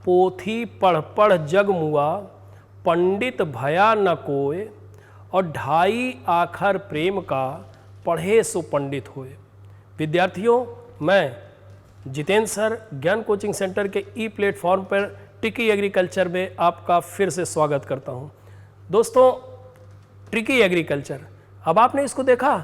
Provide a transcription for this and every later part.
पोथी पढ़ पढ़ जग मुआ, पंडित भया न कोय, और 2.5 आखर प्रेम का, पढ़े सो पंडित होए। विद्यार्थियों, मैं जितेंद्र सर ज्ञान कोचिंग सेंटर के ई प्लेटफॉर्म पर ट्रिकी एग्रीकल्चर में आपका फिर से स्वागत करता हूं। दोस्तों, ट्रिकी एग्रीकल्चर, अब आपने इसको देखा,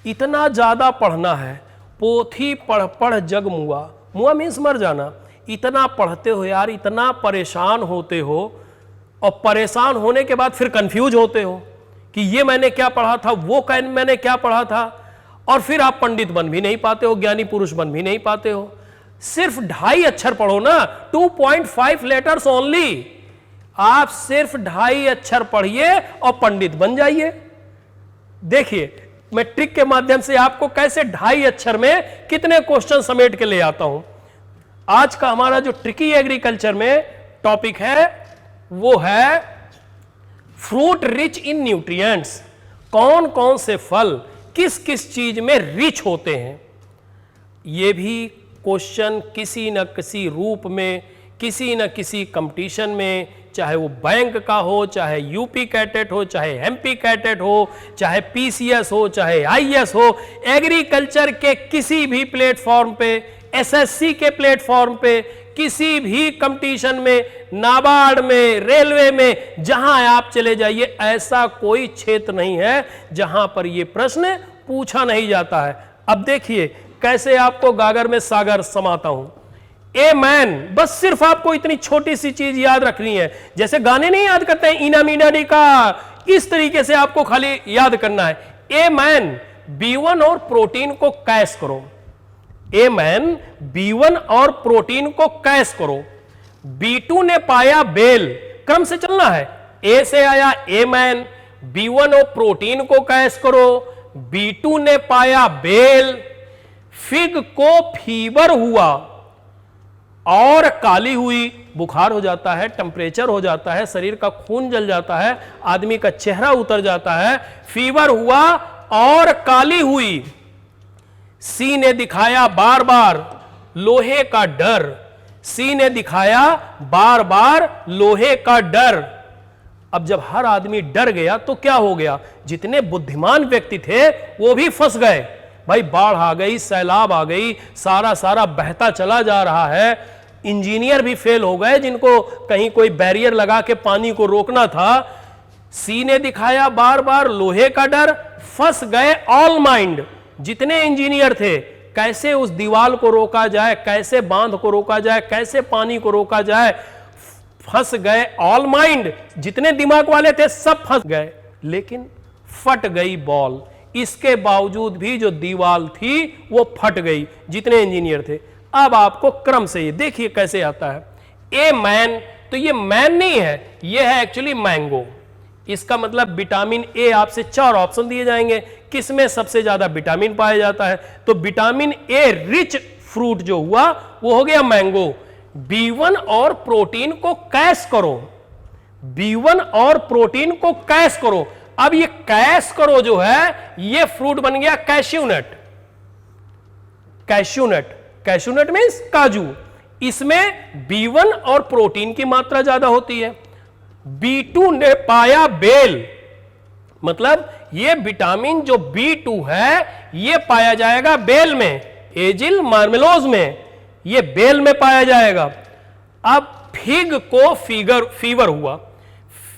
इतना ज़्यादा पढ़ना है, पोथी पढ़ पढ़ जग मुआ, मुआ मीन्स मर जाना। इतना पढ़ते हो यार, इतना परेशान होते हो, और परेशान होने के बाद फिर कंफ्यूज होते हो कि ये मैंने क्या पढ़ा था, वो मैंने क्या पढ़ा था, और फिर आप पंडित बन भी नहीं पाते हो, ज्ञानी पुरुष बन भी नहीं पाते हो। सिर्फ 2.5 अक्षर पढ़ो ना, 2.5 लेटर्स ओनली। आप सिर्फ 2.5 अक्षर पढ़िए और पंडित बन जाइए। देखिए मैं ट्रिक के माध्यम से आपको कैसे 2.5 अक्षर में कितने क्वेश्चन समेट के ले आता हूं। आज का हमारा जो ट्रिकी एग्रीकल्चर में टॉपिक है वो है फ्रूट रिच इन न्यूट्रिएंट्स। कौन कौन से फल किस किस चीज में रिच होते हैं, ये भी क्वेश्चन किसी न किसी रूप में, किसी न किसी कंपटीशन में, चाहे वो बैंक का हो, चाहे यूपी कैटेट हो, चाहे एमपी कैटेट हो, चाहे पीसीएस हो, चाहे आईएएस हो, एग्रीकल्चर के किसी भी प्लेटफॉर्म पे, एसएससी के प्लेटफॉर्म पे, किसी भी कंपटीशन में, नाबार्ड में, रेलवे में, जहां आप चले जाइए, ऐसा कोई क्षेत्र नहीं है जहां पर यह प्रश्न पूछा नहीं जाता है। अब देखिए कैसे आपको गागर में सागर समाता हूं। ए मैन, बस सिर्फ आपको इतनी छोटी सी चीज याद रखनी है। जैसे गाने नहीं याद करते हैं इना मीना डी का, इस तरीके से आपको खाली याद करना है। ए मैन, B1 और प्रोटीन को कैश करो। ए मैन, B1 और प्रोटीन को कैश करो। B2 ने पाया बेल, क्रम से चलना है। ए से आया ए मैन, B1 और प्रोटीन को कैश करो। B2 ने पाया बेल, फिग को फीवर हुआ और काली हुई, बुखार हो जाता है, टेम्परेचर हो जाता है, शरीर का खून जल जाता है, आदमी का चेहरा उतर जाता है, फीवर हुआ और काली हुई। सी ने दिखाया बार बार लोहे का डर, सी ने दिखाया बार बार लोहे का डर। अब जब हर आदमी डर गया तो क्या हो गया, जितने बुद्धिमान व्यक्ति थे वो भी फंस गए। भाई बाढ़ आ गई, सैलाब आ गई, सारा बहता चला जा रहा है। इंजीनियर भी फेल हो गए जिनको कहीं कोई बैरियर लगा के पानी को रोकना था। सी ने दिखाया बार बार लोहे का डर, फंस गए ऑल माइंड। जितने इंजीनियर थे, कैसे उस दीवार को रोका जाए, कैसे बांध को रोका जाए, कैसे पानी को रोका जाए, फंस गए ऑल माइंड। जितने दिमाग वाले थे सब फंस गए, लेकिन फट गई बॉल। इसके बावजूद भी जो दीवार थी वो फट गई, जितने इंजीनियर थे। अब आपको क्रम से ये देखिए कैसे आता है। ए मैन, तो ये मैन नहीं है, ये है एक्चुअली मैंगो। इसका मतलब विटामिन ए, आपसे 4 ऑप्शन दिए जाएंगे, किसमें सबसे ज्यादा विटामिन पाया जाता है, तो विटामिन ए रिच फ्रूट जो हुआ वो हो गया मैंगो। B1 और प्रोटीन को कैश करो, B1 और प्रोटीन को कैश करो। अब ये कैश करो जो है, ये फ्रूट बन गया कैश्यूनट। कैश्यूनट, कैश्यूनट मीन्स काजू। इसमें B1 और प्रोटीन की मात्रा ज्यादा होती है। B2 ने पाया बेल, मतलब ये विटामिन जो B2 है ये पाया जाएगा बेल में, एजिल मार्मेलोज में, ये बेल में पाया जाएगा। अब फिग को फीवर हुआ,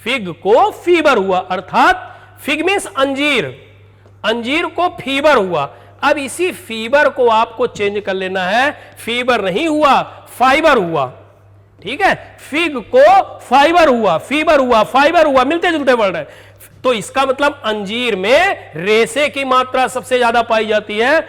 फिग को फीवर हुआ, अर्थात फिग मीन्स अंजीर, अंजीर को फीवर हुआ। अब इसी फीवर को आपको चेंज कर लेना है, फीवर नहीं हुआ, फाइबर हुआ। ठीक है, फिग को फाइबर हुआ, फीवर हुआ, फाइबर हुआ, मिलते जुलते वर्ड है। तो इसका मतलब अंजीर में रेशे की मात्रा सबसे ज्यादा पाई जाती है,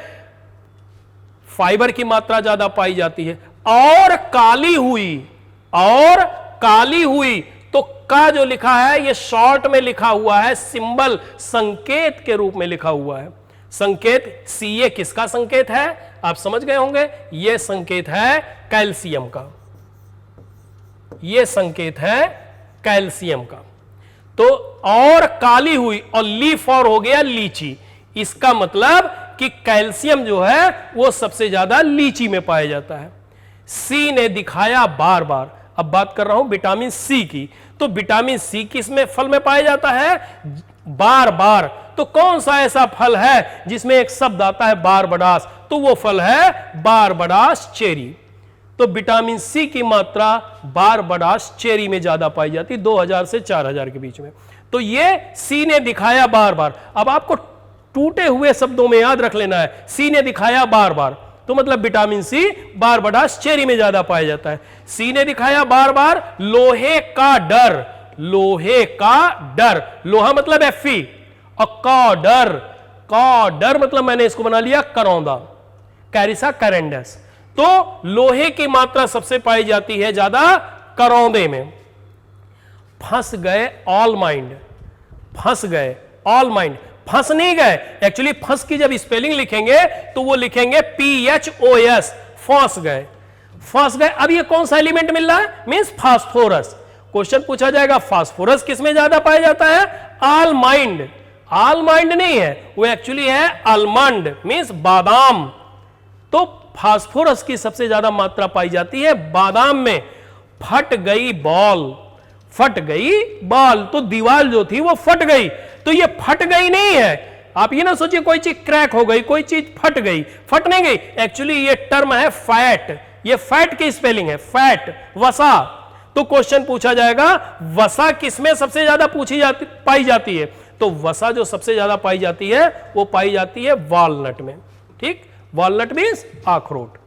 फाइबर की मात्रा ज्यादा पाई जाती है। और काली हुई, और काली हुई, तो का जो लिखा है ये शॉर्ट में लिखा हुआ है, सिंबल संकेत के रूप में लिखा हुआ है। संकेत सीए किसका संकेत है आप समझ गए होंगे, यह संकेत है कैल्शियम का, यह संकेत है कैल्शियम का। तो और काली हुई, और लीफ और हो गया लीची, इसका मतलब कि कैल्शियम जो है वो सबसे ज्यादा लीची में पाया जाता है। सी ने दिखाया बार बार, अब बात कर रहा हूं विटामिन सी की। तो विटामिन सी किस में फल में पाया जाता है? बार बार। तो कौन सा ऐसा फल है जिसमें एक शब्द आता है बारबडास? तो वो फल है बारबडास चेरी। तो विटामिन सी की मात्रा बारबडास चेरी में ज्यादा पाई जाती है, 2000 से 4000 के बीच में। तो ये सी ने दिखाया बार बार। अब आपको टूटे हुए शब्दों में याद रख लेना है, सी ने दिखाया बार बार, तो मतलब विटामिन सी बारबडास चेरी में ज्यादा पाया जाता है। सी ने दिखाया बार बार लोहे का डर, लोहे का डर, लोहा मतलब Fe, और कॉडर, कॉडर मतलब मैंने इसको बना लिया करौंदा, कैरिसा कैरेंडस। तो लोहे की मात्रा सबसे पाई जाती है ज्यादा करौंदे में। फंस गए ऑल माइंड, फंस गए ऑल माइंड, फंस नहीं गए। एक्चुअली फंस की जब स्पेलिंग लिखेंगे तो वो लिखेंगे PHOS, फंस गए, फंस गए। अब ये कौन सा एलिमेंट मिल रहा है? Means phosphorus. क्वेश्चन पूछा जाएगा फास्फोरस किस में ज्यादा पाया जाता है? आलमाइंड, आलमाइंड नहीं है, वो एक्चुअली है आलमंड, मींस बादाम। तो फास्फोरस की सबसे ज्यादा मात्रा पाई जाती है बादाम में। फट गई बॉल, फट गई बॉल, तो दीवार जो थी वो फट गई। तो ये फट गई नहीं है, आप ये ना सोचिए कोई चीज क्रैक हो गई, कोई चीज फट गई, फट नहीं गई। एक्चुअली ये टर्म है फैट, ये फैट की स्पेलिंग है, फैट, वसा। तो क्वेश्चन पूछा जाएगा वसा किसमें सबसे ज्यादा पाई जाती है? तो वसा जो सबसे ज्यादा पाई जाती है वो पाई जाती है वॉलनट में। ठीक, वॉलनट मींस अखरोट।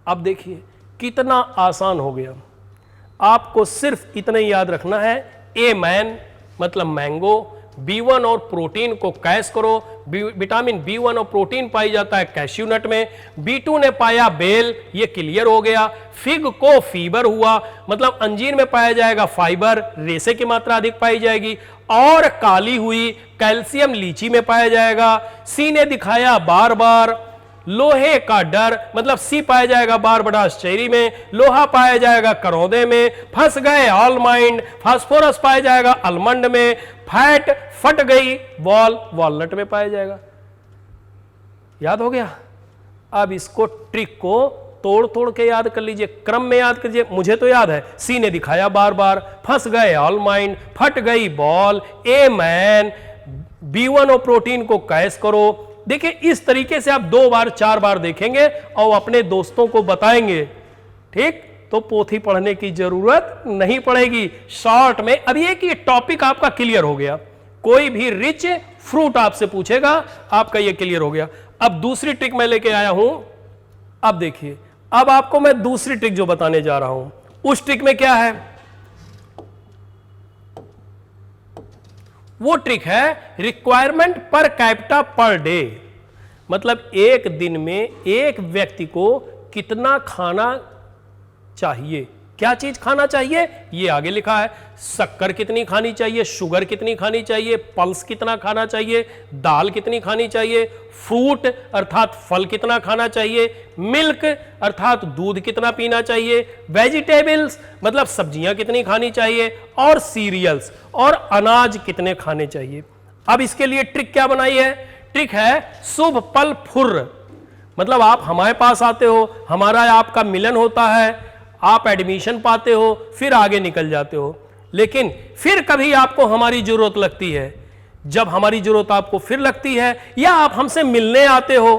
अब देखिए कितना आसान हो गया। आपको सिर्फ इतना ही याद रखना है, ए मैन मतलब मैंगो, B1 और प्रोटीन को कैश करो। विटामिन B1 और प्रोटीन पाई जाता है कैश्यू नट में। B2 ने पाया बेल, ये क्लियर हो गया। फिग को फीवर हुआ, मतलब अंजीर में पाया जाएगा फाइबर, रेशे की मात्रा अधिक पाई जाएगी। और काली हुई, कैल्शियम लीची में पाया जाएगा। सी ने दिखाया बार बार लोहे का डर, मतलब सी पाया जाएगा बारबडास चेरी में, लोहा पाया जाएगा करौंदे में। फंस गए ऑलमाइंड, फास्फोरस पाया जाएगा आलमंड में। फैट, फट गई बॉल, वॉलनट में पाया जाएगा। याद हो गया? अब इसको ट्रिक को तोड़ तोड़ के याद कर लीजिए, क्रम में याद कीजिए। मुझे तो याद है, सी ने दिखाया बार बार, फंस गए ऑलमाइंड, फट गई बॉल, ए मैन, B1 और प्रोटीन को कैश करो। देखिए इस तरीके से आप 2 बार 4 बार देखेंगे और अपने दोस्तों को बताएंगे, ठीक? तो पोथी पढ़ने की जरूरत नहीं पड़ेगी। शॉर्ट में अब ये कि टॉपिक आपका क्लियर हो गया। कोई भी रिच फ्रूट आपसे पूछेगा, आपका ये क्लियर हो गया। अब दूसरी ट्रिक मैं लेके आया हूं। अब देखिए, अब आपको मैं दूसरी ट्रिक जो बताने जा रहा हूं, उस ट्रिक में क्या है? वो ट्रिक है requirement per capita per day, मतलब एक दिन में एक व्यक्ति को कितना खाना चाहिए। क्या चीज खाना चाहिए ये आगे लिखा है। शक्कर कितनी खानी चाहिए, शुगर कितनी खानी चाहिए, पल्स कितना खाना चाहिए, दाल कितनी खानी चाहिए, फ्रूट अर्थात फल कितना खाना चाहिए, मिल्क अर्थात दूध कितना पीना चाहिए, वेजिटेबल्स मतलब सब्जियां कितनी खानी चाहिए, और सीरियल्स और अनाज कितने खाने चाहिए। अब इसके लिए ट्रिक क्या बनाई है? ट्रिक है शुभ पल फुर्र, मतलब आप हमारे पास आते हो, हमारा आपका मिलन होता है, आप एडमिशन पाते हो, फिर आगे निकल जाते हो। लेकिन फिर कभी आपको हमारी जरूरत लगती है, जब हमारी जरूरत आपको फिर लगती है या आप हमसे मिलने आते हो,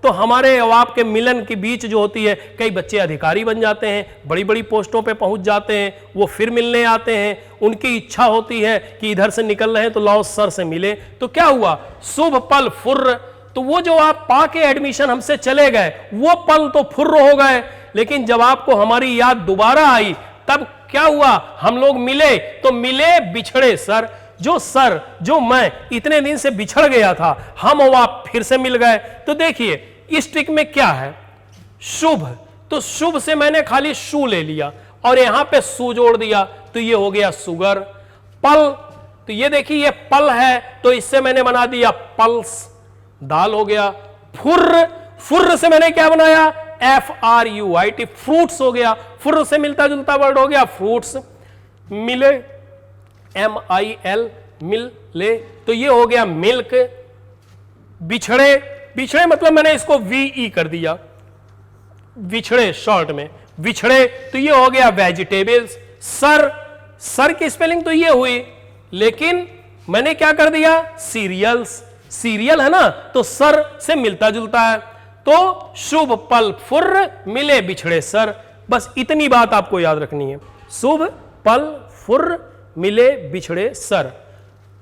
तो हमारे और आपके मिलन के बीच जो होती है, कई बच्चे अधिकारी बन जाते हैं, बड़ी बड़ी पोस्टों पे पहुंच जाते हैं, वो फिर मिलने आते हैं, उनकी इच्छा होती है कि इधर से निकल रहे हैं तो लाओ सर से मिले। तो क्या हुआ? शुभ पल फुर्र। तो वो जो आप पाके एडमिशन हमसे चले गए, वो पल तो फुर्र हो गए, लेकिन जब आपको हमारी याद दोबारा आई तब क्या हुआ? हम लोग मिले, तो मिले बिछड़े सर। जो सर, जो मैं इतने दिन से बिछड़ गया था, हम और आप फिर से मिल गए। तो देखिए इस ट्रिक में क्या है? शुभ, तो शुभ से मैंने खाली शू ले लिया और यहां पे सू जोड़ दिया, तो ये हो गया सुगर। पल, तो ये देखिए ये पल है, तो इससे मैंने बना दिया पल्स, दाल हो गया। फुर्र, फुर्र से मैंने क्या बनाया? FRUIT, फ्रूट्स हो गया। फुर्र से मिलता जुलता वर्ड हो गया फ्रूट्स। मिले, MIL, मिल ले, तो ये हो गया मिल्क। बिछड़े, बिछड़े मतलब मैंने इसको VE कर दिया, बिछड़े शॉर्ट में। बिछड़े तो ये हो गया वेजिटेबल्स। सर की स्पेलिंग तो ये हुई, लेकिन मैंने क्या कर दिया, सीरियल्स। सीरियल है ना, तो सर से मिलता जुलता है, तो शुभ पल फुर्र मिले बिछड़े सर। बस इतनी बात आपको याद रखनी है, शुभ पल फुर्र मिले बिछड़े सर।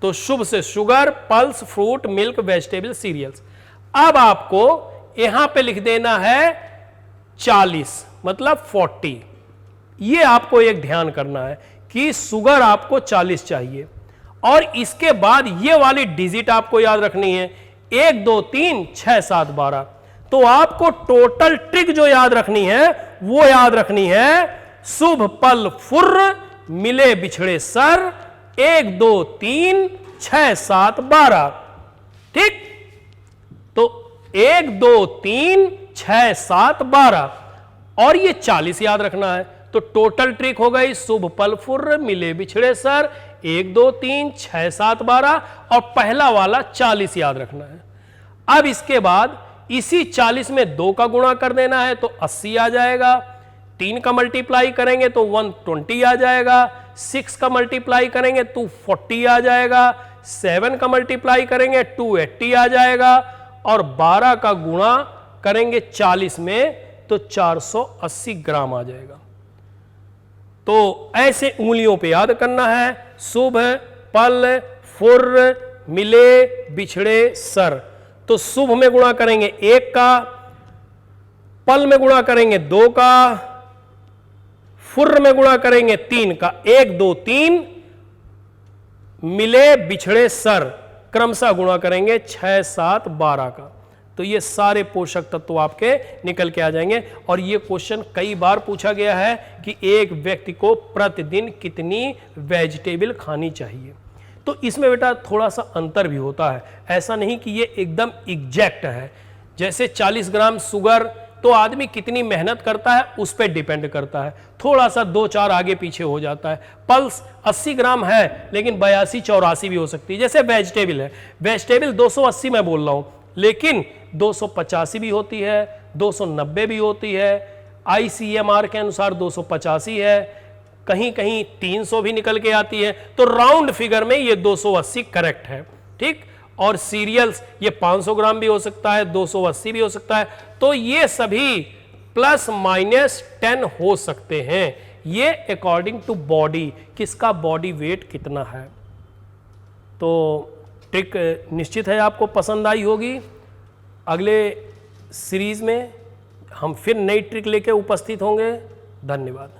तो शुभ से sugar, pulse fruit, milk, vegetable, cereals. अब आपको यहां पे लिख देना है 40, मतलब 40। ये आपको एक ध्यान करना है कि शुगर आपको 40 चाहिए, और इसके बाद ये वाली डिजिट आपको याद रखनी है, 1 2 3 6 7 12। तो आपको टोटल ट्रिक जो याद रखनी है वो याद रखनी है, शुभ पल फुर्र मिले बिछड़े सर, 1 2 3 6 7 12। ठीक, तो 1 2 3 6 7 12, और ये 40 याद रखना है। तो टोटल ट्रिक हो गई, शुभ पल फुर्र मिले बिछड़े सर, 1 2 3 6 7 12, और पहला वाला 40 याद रखना है। अब इसके बाद इसी 40 में 2 का गुणा कर देना है तो 80 आ जाएगा, 3 का मल्टीप्लाई करेंगे तो 120 आ जाएगा, 6 का मल्टीप्लाई करेंगे तो 40 आ जाएगा, 7 का मल्टीप्लाई करेंगे 280 आ जाएगा, और 12 का गुणा करेंगे 40 में तो 480 ग्राम आ जाएगा। तो ऐसे उंगलियों पे याद करना है, शुभ पल फुर्र मिले बिछड़े सर। तो शुभ में गुणा करेंगे 1 का, पल में गुणा करेंगे 2 का, फुर्र में गुणा करेंगे 3 का, 1 2 3 मिले बिछड़े सर, क्रमशः गुणा करेंगे 6 7 12 का। तो ये सारे पोषक तत्व आपके निकल के आ जाएंगे। और ये क्वेश्चन कई बार पूछा गया है कि एक व्यक्ति को प्रतिदिन कितनी वेजिटेबल खानी चाहिए। तो इसमें बेटा थोड़ा सा अंतर भी होता है, ऐसा नहीं कि ये एकदम एग्जैक्ट है। जैसे 40 ग्राम शुगर, तो आदमी कितनी मेहनत करता है उस पर डिपेंड करता है, थोड़ा सा 2-4 आगे पीछे हो जाता है। पल्स 80 ग्राम है, लेकिन 82-84 भी हो सकती है। जैसे वेजिटेबल है, वेजिटेबल 280 मैं बोल रहा हूँ, लेकिन 285 भी होती है, 290 भी होती है, ICMR के अनुसार 285 है, कहीं कहीं 300 भी निकल के आती है। तो राउंड फिगर में ये 280 करेक्ट है। ठीक, और सीरियल्स ये 500 ग्राम भी हो सकता है, 280 भी हो सकता है। तो ये सभी प्लस माइनस 10 हो सकते हैं, ये अकॉर्डिंग टू बॉडी, किसका बॉडी वेट कितना है। तो ट्रिक निश्चित है आपको पसंद आई होगी। अगले सीरीज में हम फिर नई ट्रिक लेके उपस्थित होंगे। धन्यवाद।